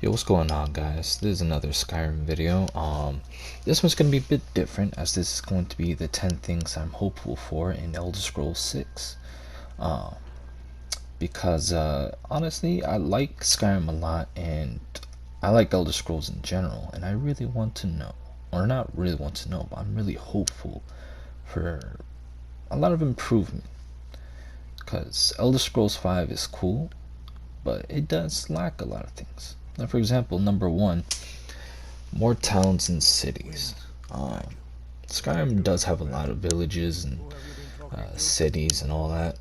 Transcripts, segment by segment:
Yo, what's going on, guys? This is another Skyrim video. This one's gonna be a bit different, as this is going to be the 10 things I'm hopeful for in Elder Scrolls 6. Because honestly, I like Skyrim a lot, and I like Elder Scrolls in general, and I really want to know, or not really want to know, but I'm really hopeful for a lot of improvement. Because Elder Scrolls 5 is cool, but it does lack a lot of things. Now, for example, number one, more towns and cities. Um, Skyrim does have a lot of villages and cities and all that,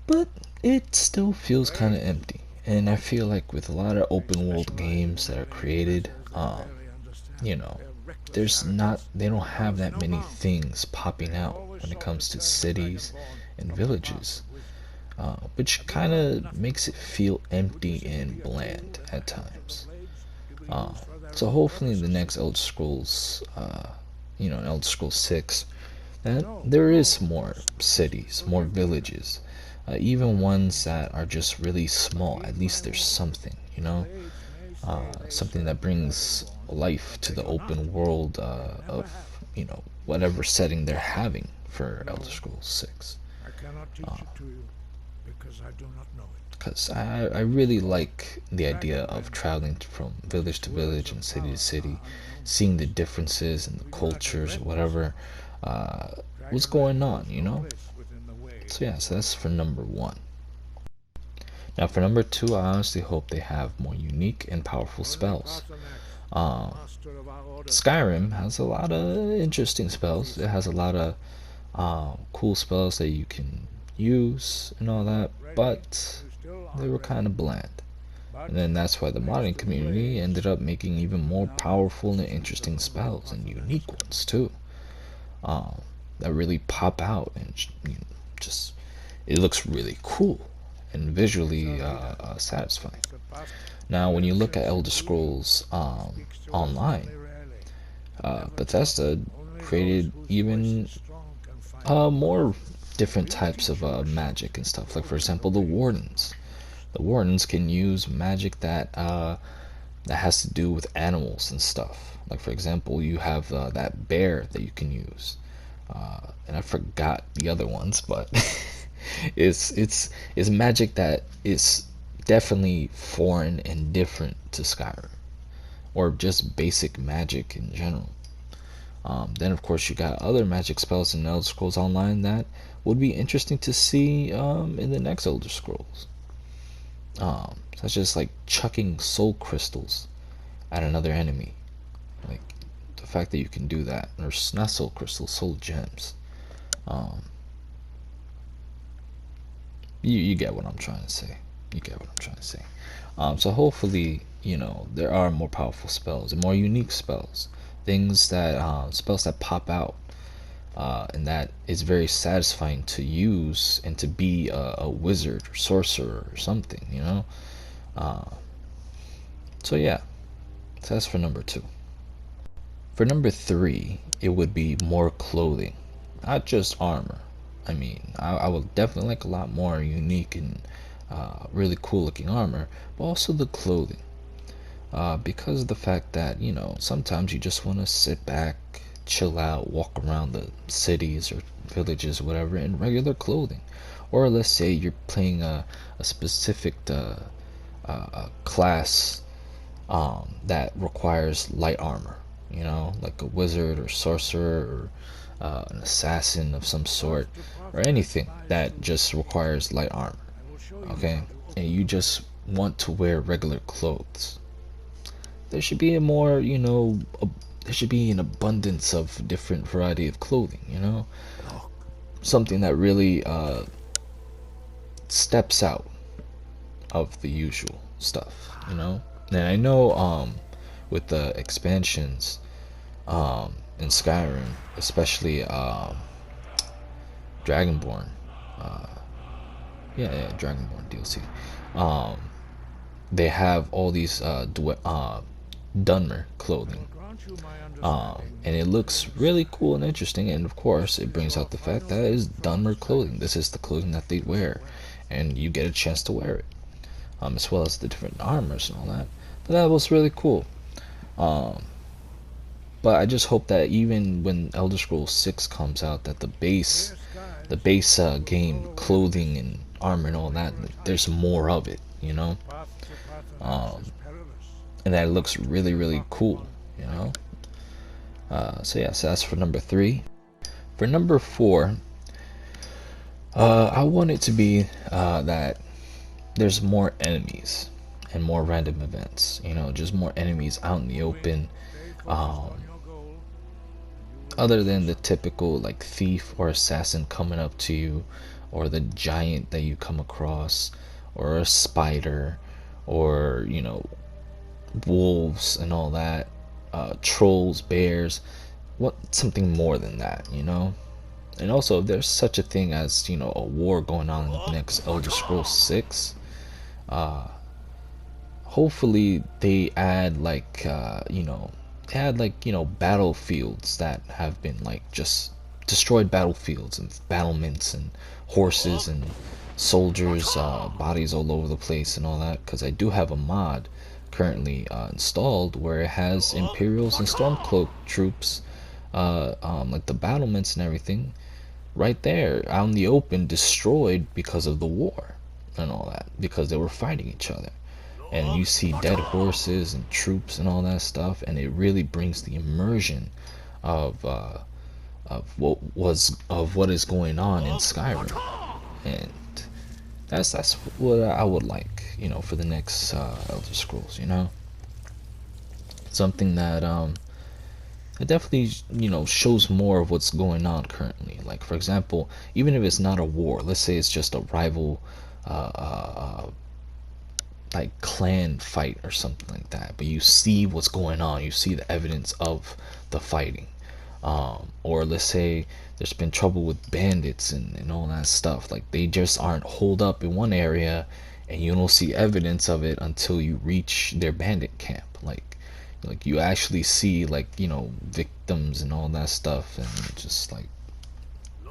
but it still feels kind of empty. And I feel like with a lot of open world games that are created, you know, they don't have that many things popping out when it comes to cities and villages, which kind of makes it feel empty and bland at times. Uh, so hopefully in the next Elder Scrolls, in Elder Scrolls 6, that there is more cities, more villages, even ones that are just really small. At least there's something, something that brings life to the open world of, whatever setting they're having for Elder Scrolls 6. Because I really like the idea of traveling from village to village and city to city, seeing the differences and the cultures, whatever, uh, what's going on. So yeah, so that's for number one. Now for number two, I honestly hope they have more unique and powerful spells. Um, Skyrim has a lot of interesting spells. It has a lot of cool spells that you can use and all that, but they were kind of bland. And then that's why the modding community ended up making even more powerful and interesting spells and unique ones too, um, that really pop out and just it looks really cool and visually satisfying. Now, when you look at Elder Scrolls Online, Bethesda created even more different types of magic and stuff. Like, for example, the Wardens. The Wardens can use magic that has to do with animals and stuff. Like, for example, you have that bear that you can use, and I forgot the other ones, but it's magic that is definitely foreign and different to Skyrim, or just basic magic in general. Then, of course, you got other magic spells in Elder Scrolls Online that would be interesting to see in the next Elder Scrolls, such as like chucking soul crystals at another enemy. Like the fact that you can do that, or not soul crystals, soul gems. Um, you get what I'm trying to say. You get what I'm trying to say. So hopefully, there are more powerful spells and more unique spells, things that spells that pop out, and that is very satisfying to use and to be a wizard or sorcerer or something. Uh, so yeah, so that's for number two. For number three, it would be more clothing, not just armor. I mean, I would definitely like a lot more unique and really cool looking armor, but also the clothing. Because of the fact that, sometimes you just want to sit back, chill out, walk around the cities or villages, whatever, in regular clothing. Or let's say you're playing a specific class that requires light armor, like a wizard or sorcerer or an assassin of some sort, or anything that just requires light armor, okay? And you just want to wear regular clothes. There should be there should be an abundance of different variety of clothing. Something that really steps out of the usual stuff. And I know with the expansions in Skyrim, especially Dragonborn, uh, yeah, Dragonborn DLC, um, they have all these Dunmer clothing, and it looks really cool and interesting. And of course, it brings out the fact that it is Dunmer clothing. This is the clothing that they wear, and you get a chance to wear it. as well as the different armors and all that. But that was really cool. Um, but I just hope that even when Elder Scrolls 6 comes out, that the base game clothing and armor and all that, there's more of it, um, and that it looks really really cool, you know. So yeah, so that's for number three. For number four, I want it to be that there's more enemies and more random events. Just more enemies out in the open. Um, Other than the typical like thief or assassin coming up to you, or the giant that you come across, or a spider, or wolves and all that, trolls, bears. What something more than that. And also, if there's such a thing as a war going on in the next Elder Scrolls 6, hopefully they add like battlefields that have been like just destroyed, battlefields and battlements and horses and soldiers bodies all over the place and all that, because I do have a mod currently installed where it has Imperials and Stormcloak troops, like the battlements and everything right there out in the open, destroyed because of the war and all that, because they were fighting each other. And you see dead horses and troops and all that stuff, and it really brings the immersion of what is going on in Skyrim. And that's what I would like, for the next Elder Scrolls. Something that it definitely shows more of what's going on currently. Like, for example, even if it's not a war, let's say it's just a rival like clan fight or something like that, but you see what's going on, you see the evidence of the fighting. Or let's say there's been trouble with bandits and all that stuff, like they just aren't holed up in one area, and you don't see evidence of it until you reach their bandit camp. Like you actually see like victims and all that stuff, and just like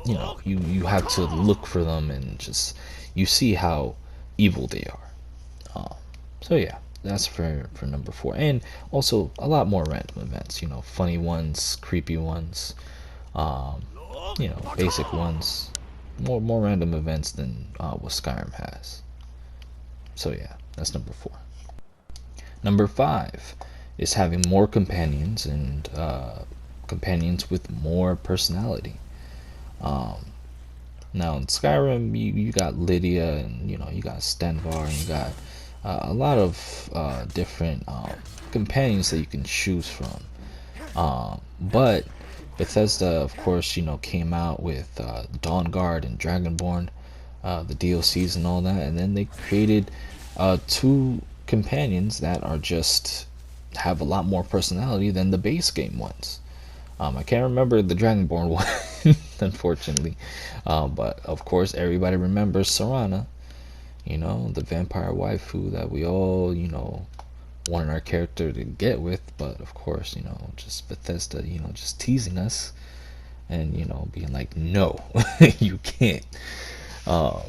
you have to look for them, and just you see how evil they are. So yeah, that's for number four, and also a lot more random events. Funny ones, creepy ones, um, basic ones. More random events than what Skyrim has. So yeah, that's number four. Number five is having more companions, and companions with more personality. Um, Now in Skyrim, you got Lydia, and you got Stenvar, and you got a lot of different companions that you can choose from. But Bethesda, of course, came out with Dawnguard and Dragonborn, the DLCs and all that, and then they created two companions that are just have a lot more personality than the base game ones. I can't remember the Dragonborn one, unfortunately. But of course, everybody remembers Serana, the vampire waifu that we all, wanted our character to get with. But of course, just Bethesda, just teasing us and, being like, no, you can't. Um,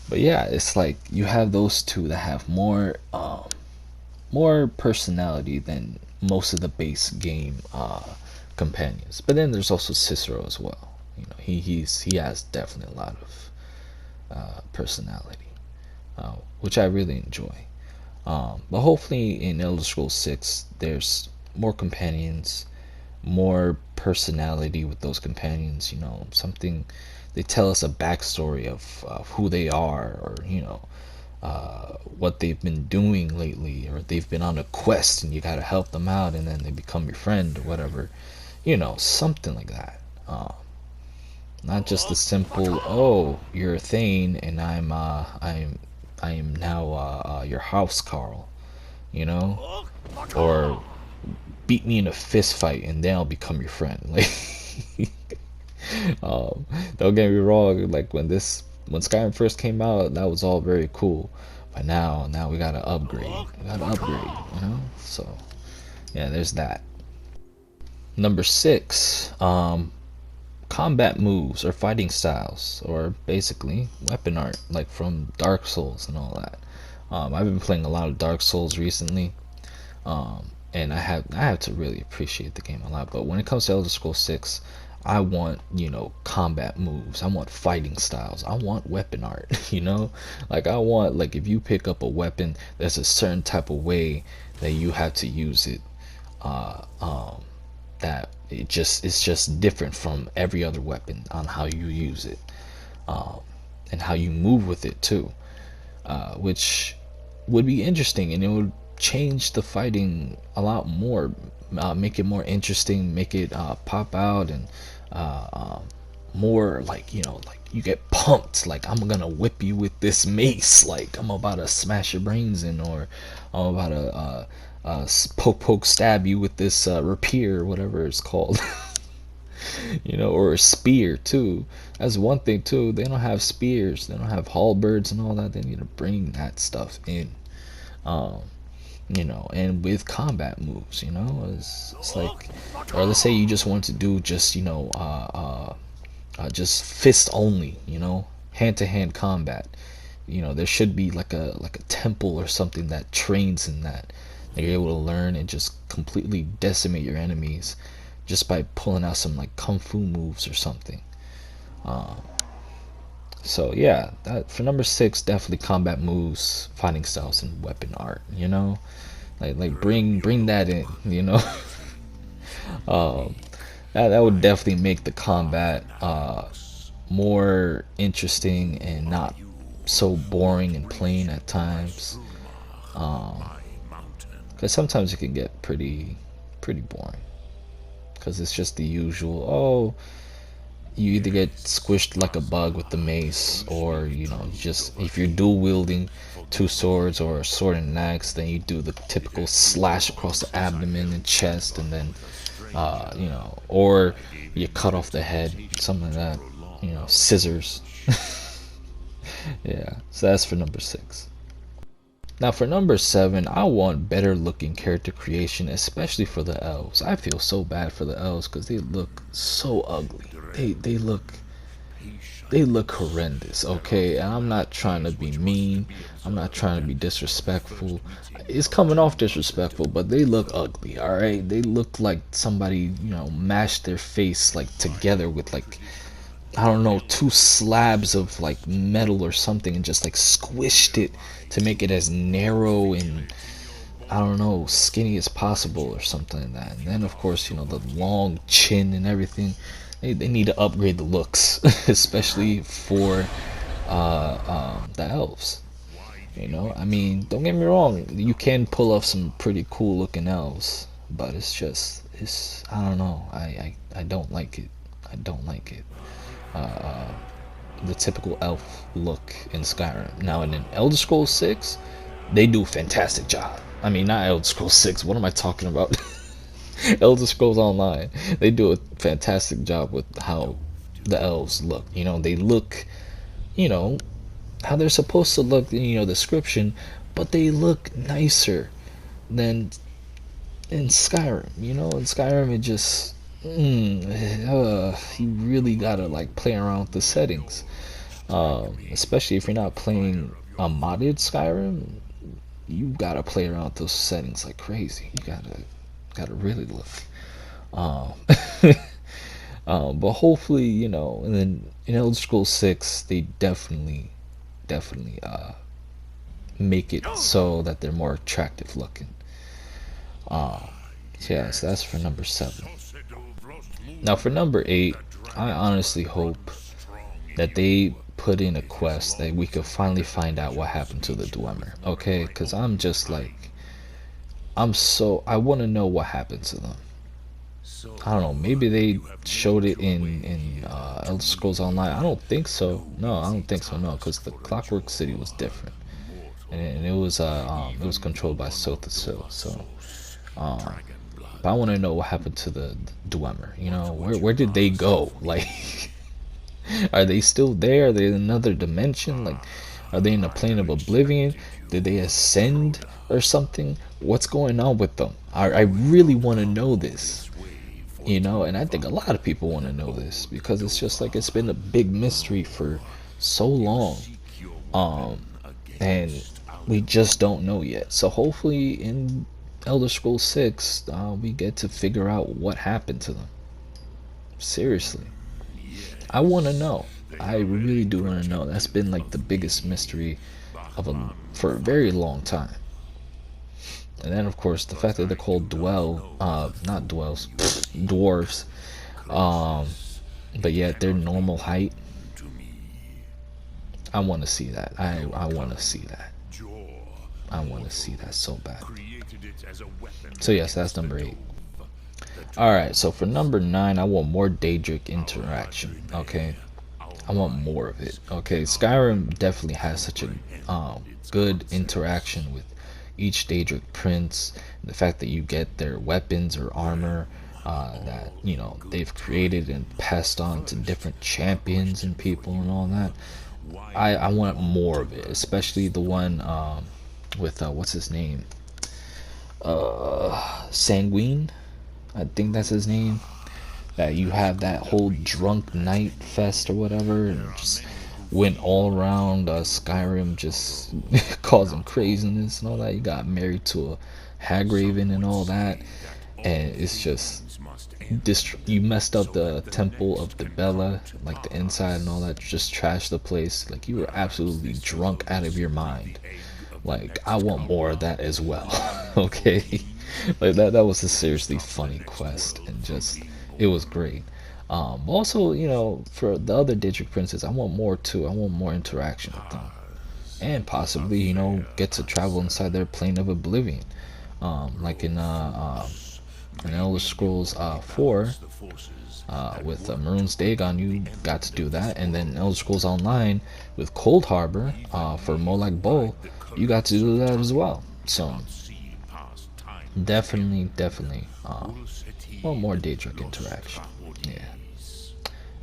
but yeah, it's like you have those two that have more personality than most of the base game companions. But then there's also Cicero as well. He has definitely a lot of personality, which I really enjoy. But hopefully in Elder Scrolls 6, there's more companions, more personality with those companions. Something they tell us a backstory of who they are, or what they've been doing lately, or they've been on a quest and you gotta help them out, and then they become your friend or whatever. Something like that. Not just the simple, oh, you're a Thane and I am now your house Carl, you know, or beat me in a fist fight and then I'll become your friend. Like, don't get me wrong. Like when Skyrim first came out, that was all very cool. But now we gotta upgrade. So yeah, there's that. Number 6, combat moves or fighting styles, or basically weapon art, like from Dark Souls and all that. I've been playing a lot of Dark Souls recently, and I have to really appreciate the game a lot. But when it comes to Elder Scrolls 6, I want, combat moves. I want fighting styles. I want weapon art. Like I want, like, if you pick up a weapon, there's a certain type of way that you have to use it. Uh, um, that it's just different from every other weapon on how you use it, um, and how you move with it too, which would be interesting, and it would change the fighting a lot more, make it more interesting, make it pop out, and uh, um, more like, like you get pumped, like I'm gonna whip you with this mace, like I'm about to smash your brains in, or I'm about to poke stab you with this rapier, whatever it's called. Or a spear too. That's one thing too. They don't have spears. They don't have halberds and all that. They need to bring that stuff in. Um, and with combat moves, it's like, or let's say you just want to do just, just fist only, hand to hand combat. There should be like a temple or something that trains in that. You're able to learn and just completely decimate your enemies just by pulling out some like kung fu moves or something. Um, so yeah, that for number 6, definitely combat moves, fighting styles, and weapon art. Like bring that in. um, that would definitely make the combat more interesting and not so boring and plain at times. Because sometimes it can get pretty boring. Because it's just the usual. Oh, you either get squished like a bug with the mace, or just if you're dual wielding two swords or a sword and an axe, then you do the typical slash across the abdomen and chest, and then or you cut off the head, something like that. Scissors. Yeah, so that's for number 6. Now for number 7, I want better looking character creation, especially for the elves. I feel so bad for the elves because they look so ugly. They look horrendous. Okay, and I'm not trying to be mean. I'm not trying to be disrespectful. It's coming off disrespectful, but they look ugly. All right, they look like somebody mashed their face like together with like, I don't know, two slabs of like metal or something, and just like squished it to make it as narrow and, I don't know, skinny as possible or something like that. And then of course, the long chin and everything. They need to upgrade the looks, especially for the elves. I mean, don't get me wrong, you can pull off some pretty cool looking elves, but it's I don't know. I don't like it. I don't like it. The typical elf look in Skyrim. Now in Elder Scrolls 6, they do a fantastic job. I mean, not Elder Scrolls 6. What am I talking about? Elder Scrolls Online. They do a fantastic job with how the elves look. They look, you know, how they're supposed to look in, description, but they look nicer than in Skyrim. In Skyrim it just, you really gotta like play around with the settings, especially if you're not playing a modded Skyrim. You gotta play around with those settings like crazy. You gotta really look. Um, but hopefully, and then in Elder Scrolls 6, they definitely make it so that they're more attractive looking. Um, so that's for number 7. Now for number 8, I honestly hope that they put in a quest that we could finally find out what happened to the Dwemer. Okay, because I'm just like, I want to know what happened to them. I don't know. Maybe they showed it in Elder Scrolls Online. I don't think so. No, I don't think so. No, because the Clockwork City was different, and it was controlled by Sotha Sil. So, um, but I want to know what happened to the Dwemer. Where did they go? Like, are they still there? Are they in another dimension? Like, are they in a plane of oblivion? Did they ascend or something? What's going on with them? I really want to know this. And I think a lot of people want to know this because it's just like it's been a big mystery for so long. And We just don't know yet. So hopefully in Elder Scrolls 6, we get to figure out what happened to them. Seriously. I want to know. I really do want to know. That's been like the biggest mystery for a very long time. And then of course the fact that they're called not dwells, dwarves, um, but yet they're normal height. I want to see that. I want to see that. I want to see that so bad. So yes, that's number 8. Alright, so for number 9, I want more Daedric interaction. Okay, I want more of it. Okay, Skyrim definitely has such a good interaction with each Daedric prince. The fact that you get their weapons or armor that they've created and passed on to different champions and people and all that. I want more of it, especially the one with what's his name, Sanguine. I think that's his name. That you have that whole drunk night fest or whatever, and just went all around Skyrim, just causing craziness and all that. You got married to a Hagraven and all that, and it's just you messed up the temple of the Bella, like the inside and all that. Just trashed the place. Like you were absolutely drunk out of your mind. Like I want more of that as well. Okay, like that was a seriously funny quest, and just it was great. Also, for the other District Princes, I want more too. I want more interaction with them, and possibly, get to travel inside their plane of oblivion, like in Elder Scrolls 4. With Maroon's Dagon, you got to do that, and then Elder Scrolls Online with Cold Harbor for Molag Bal, you got to do that as well. So definitely, want more Daedric interaction. Yeah,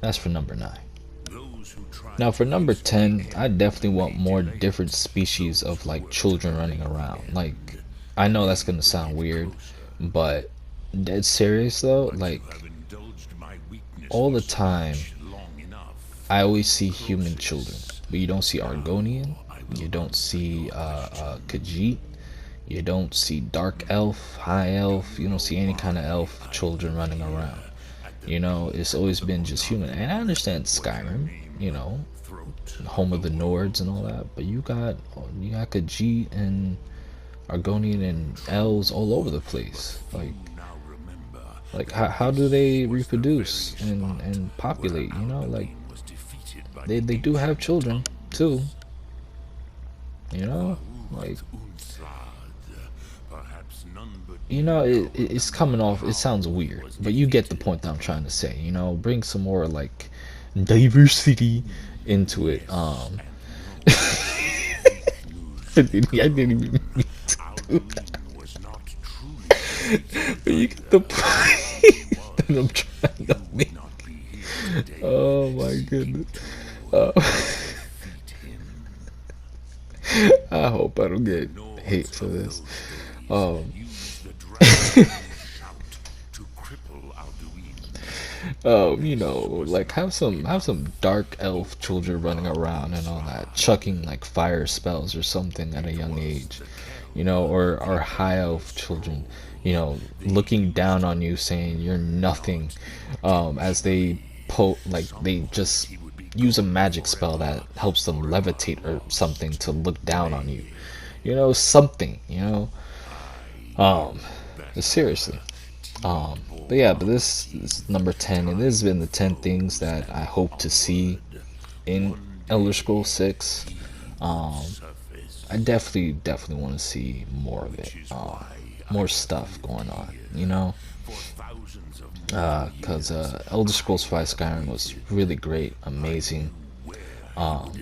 that's for number 9. Now for number 10, I definitely want more different species of like children running around. Like, I know that's gonna sound weird, but dead serious though, like all the time I always see human children, but you don't see Argonian, you don't see Khajiit, you don't see dark elf, high elf, you don't see any kind of elf children running around. It's always been just human. And I understand Skyrim, home of the Nords and all that, but you got Khajiit and Argonian and elves all over the place. Like how do they reproduce and populate? Like they do have children too. Like it's coming off. It sounds weird, but you get the point that I'm trying to say. Bring some more like diversity into it. I didn't even mean to do that. But you get the point that I'm trying to make. Oh my goodness. Uh, I hope I don't get hate for this. Um, like have some dark elf children running around and all that, chucking like fire spells or something at a young age, or high elf children, looking down on you, saying you're nothing, as they like they just use a magic spell that helps them levitate or something to look down on you, something, seriously. But yeah, but this is number 10, and this has been the 10 things that I hope to see in Elder Scrolls 6. I definitely want to see more of it, more stuff going on, because Elder Scrolls 5 Skyrim was really great, amazing. Um,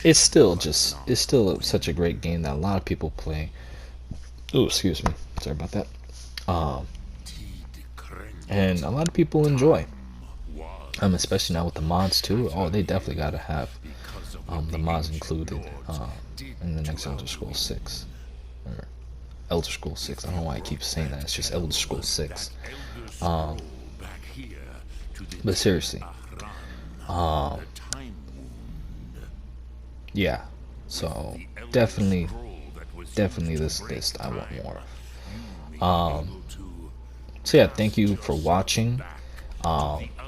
it's still such a great game that a lot of people play. Oh, excuse me, sorry about that. Um, and a lot of people enjoy. Especially now with the mods too. Oh, they definitely gotta have the mods included in the next Elder Scrolls 6 or Elder Scrolls 6. I don't know why I keep saying that. It's just Elder Scrolls 6. Um, but seriously, um, yeah. So definitely definitely this list I want more of. So yeah, thank you for watching.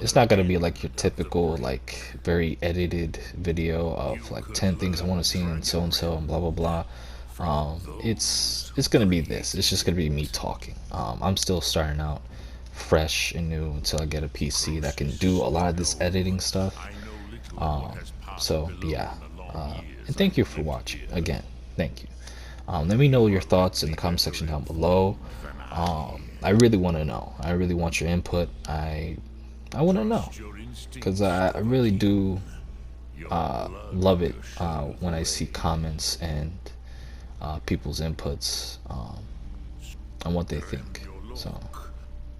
It's not gonna be like your typical like very edited video of like 10 things I want to see in so and so and blah blah blah. It's gonna be this. It's just gonna be me talking. I'm still starting out fresh and new until I get a PC that can do a lot of this editing stuff. So yeah, and thank you for watching again. Thank you. Let me know your thoughts in the comment section down below. I really want to know. I really want your input. I want to know because I really do love it when I see comments and people's inputs on what they think. So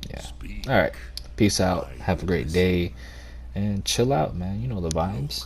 yeah. All right. Peace out. Have a great day and chill out, man. You know the vibes.